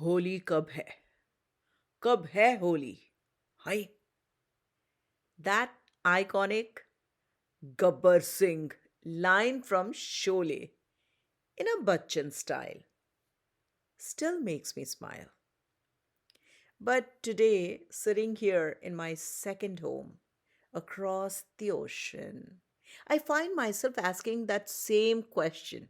होली कब है होली हाय that iconic Gabbar Singh line from Sholay in a Bachchan style still makes me smile. But today, sitting here in my second home across the ocean, I find myself asking that same question,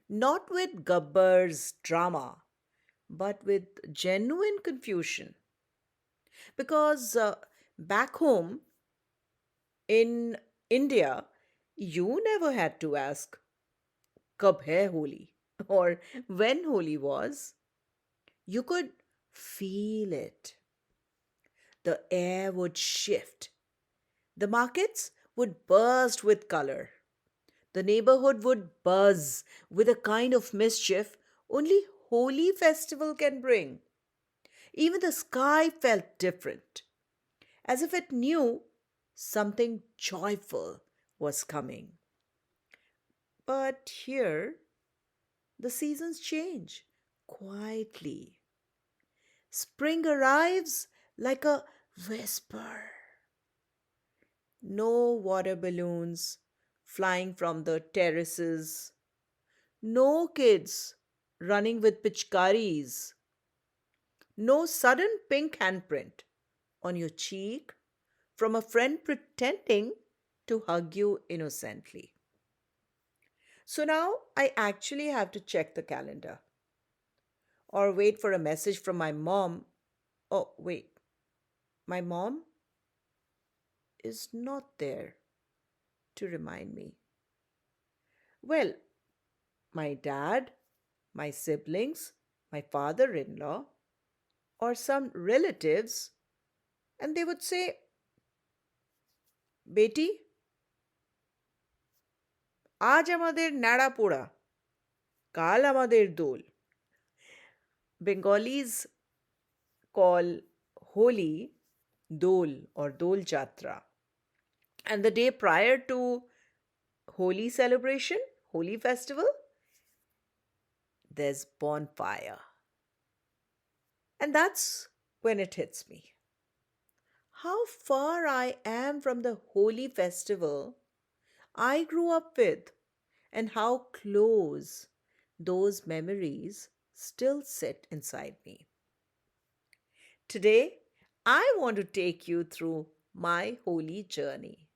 not with Gabbar's drama, but with genuine confusion. Because back home in India, you never had to ask, Kab hai Holi? Or when Holi was. You could feel it. The air would shift. The markets would burst with color. The neighborhood would buzz with a kind of mischief only Holi festival can bring. Even the sky felt different, as if it knew something joyful was coming. But here, the seasons change quietly. Spring arrives like a whisper. No water balloons flying from the terraces. No kids running with pitchkaris. No sudden pink handprint on your cheek from a friend pretending to hug you innocently. So now I actually have to check the calendar or wait for a message from my mom. Oh, wait, my mom is not there to remind me. Well, my dad, my siblings, my father in law, or some relatives, and they would say, Beti, আজ আমাদের ন্যাড়া পোড়া কাল আমাদের দোল. Bengalis call Holi Dol or Dol Jatra. And the day prior to Holi celebration, Holi festival, there's bonfire. And that's when it hits me. How far I am from the Holi festival I grew up with, and how close those memories still sit inside me. Today, I want to take you through my holy journey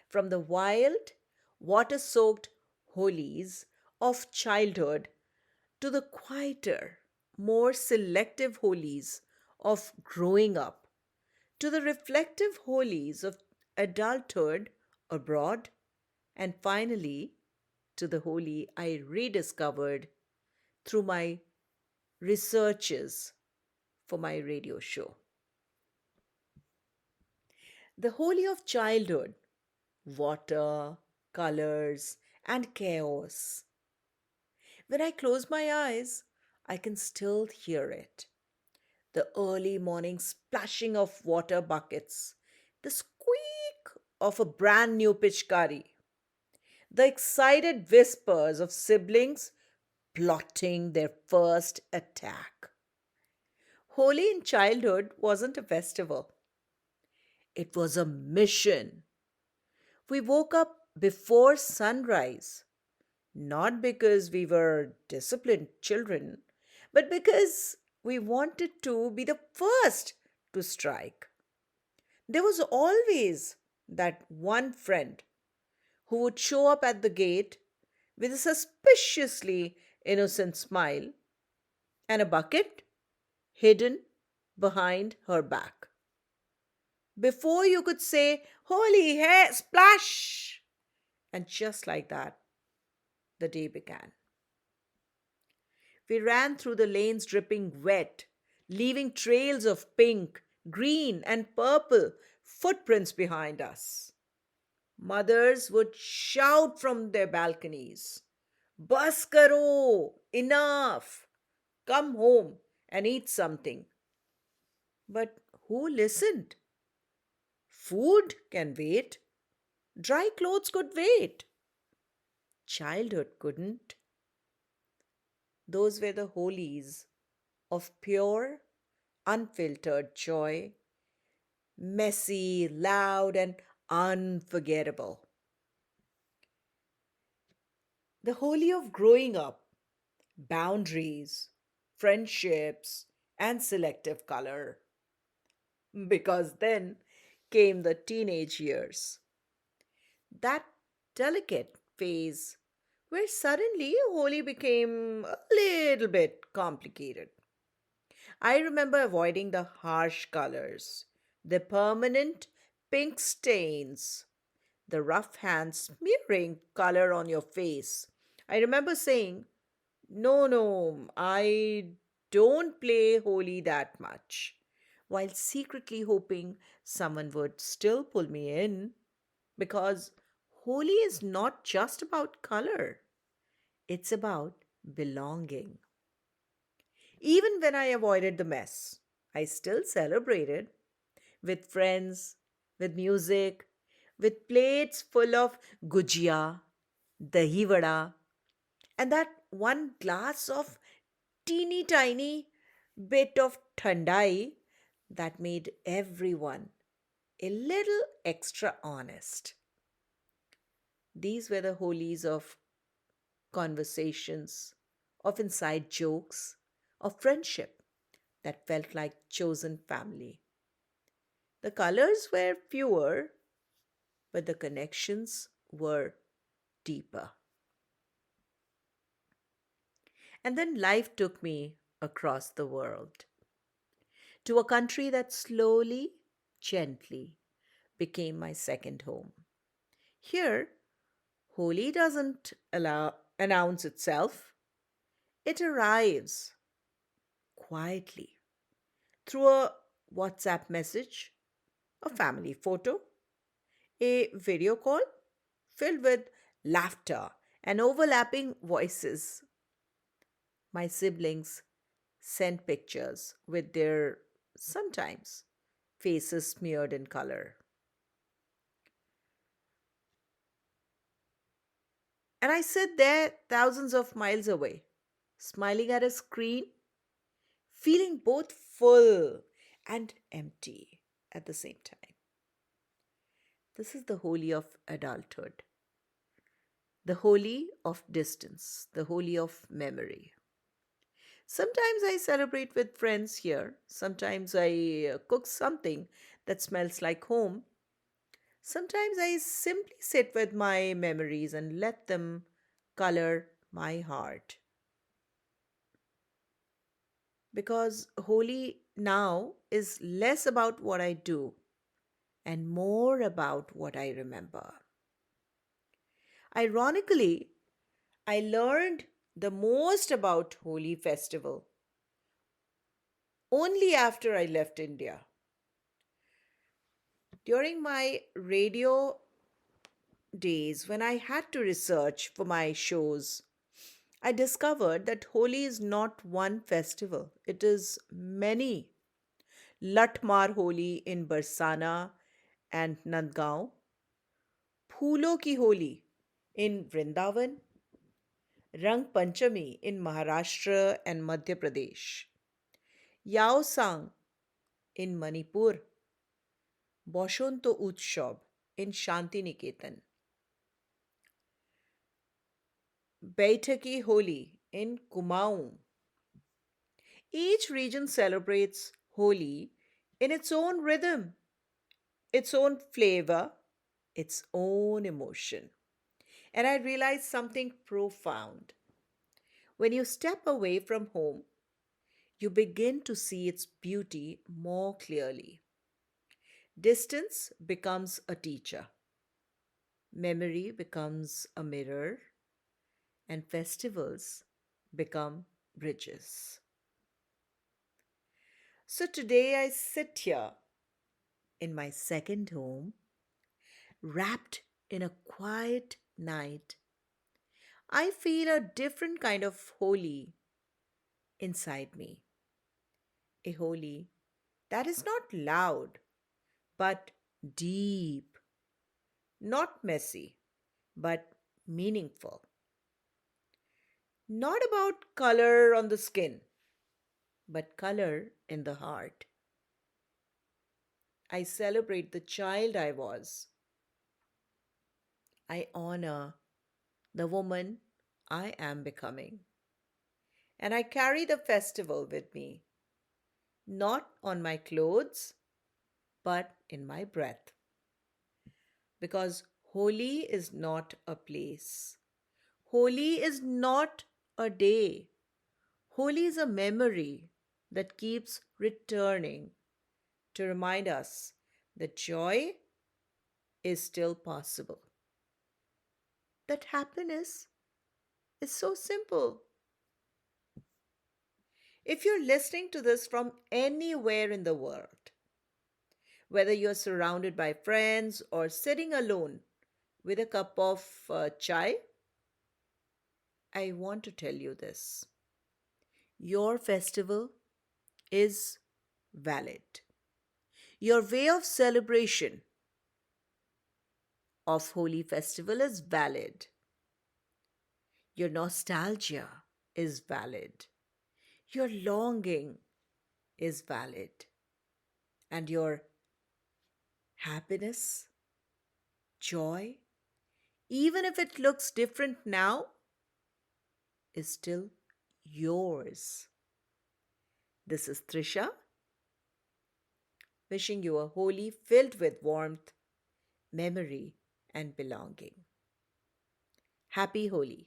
from the wild, water soaked holies of childhood to the quieter, more selective holies of growing up, to the reflective holies of adulthood abroad, and finally to the holy I rediscovered through my researches for my radio show. The holy of childhood, water, colors, and chaos. When I close my eyes, I can still hear it. The early morning splashing of water buckets, the squeak of a brand new pitchkari, the excited whispers of siblings plotting their first attack. Holi in childhood wasn't a festival, it was a mission. We woke up before sunrise, not because we were disciplined children, but because we wanted to be the first to strike. There was always that one friend who would show up at the gate with a suspiciously innocent smile and a bucket hidden behind her back. Before you could say, Holy hair, splash! And just like that, the day began. We ran through the lanes dripping wet, leaving trails of pink, green, and purple footprints behind us. Mothers would shout from their balconies, Bas karo! Enough! Come home and eat something. But who listened? Food can wait. Dry clothes could wait. Childhood couldn't. Those were the holies of pure, unfiltered joy, messy, loud, and unforgettable. The Holi of growing up, boundaries, friendships, and selective color. Because then came the teenage years, that delicate phase where suddenly Holi became a little bit complicated. I remember avoiding the harsh colors, the permanent pink stains, the rough hands smearing color on your face. I remember saying, no, no, I don't play Holi that much, while secretly hoping someone would still pull me in because Holi is not just about color, it's about belonging. Even when I avoided the mess, I still celebrated with friends, with music, with plates full of gujia, dahi vada, and that one glass of teeny tiny bit of thandai that made everyone a little extra honest. These were the holies of conversations, of inside jokes, of friendship that felt like chosen family. The colors were fewer, but the connections were deeper. And then life took me across the world to a country that slowly, gently became my second home. Here, Holi doesn't announce itself, it arrives quietly through a WhatsApp message, a family photo, a video call filled with laughter and overlapping voices. My siblings sent pictures with their sometimes faces smeared in color. And I sit there thousands of miles away, smiling at a screen, feeling both full and empty at the same time. This is the holy of adulthood, the holy of distance, the holy of memory. Sometimes I celebrate with friends here. Sometimes I cook something that smells like home. Sometimes I simply sit with my memories and let them color my heart. Because Holi now is less about what I do and more about what I remember. Ironically, I learned the most about Holi festival only after I left India. During my radio days, when I had to research for my shows, I discovered that Holi is not one festival, it is many. Latmar Holi in Barsana and Nandgaon, Phoolon ki Holi in Vrindavan, Rang Panchami in Maharashtra and Madhya Pradesh, Yao Sang in Manipur, Boshonto Utshab in Shantiniketan, Baithaki Holi in Kumaon. Each region celebrates Holi in its own rhythm, its own flavor, its own emotion. And I realized something profound. When you step away from home, you begin to see its beauty more clearly. Distance becomes a teacher, memory becomes a mirror, and festivals become bridges. So today I sit here in my second home, wrapped in a quiet night. I feel a different kind of holy inside me. A holy that is not loud, but deep, not messy, but meaningful. Not about color on the skin, but color in the heart. I celebrate the child I was. I honor the woman I am becoming. And I carry the festival with me, not on my clothes, but in my breath. Because Holi is not a place, Holi is not a day. Holi is a memory that keeps returning to remind us that joy is still possible, that happiness is so simple. If you're listening to this from anywhere in the world, whether you're surrounded by friends or sitting alone with a cup of chai, I want to tell you this. Your festival is valid. Your way of celebration of Holi festival is valid. Your nostalgia is valid. Your longing is valid. And your happiness, joy, even if it looks different now, is still yours. This is Trisha, wishing you a Holi filled with warmth, memory, and belonging. Happy Holi!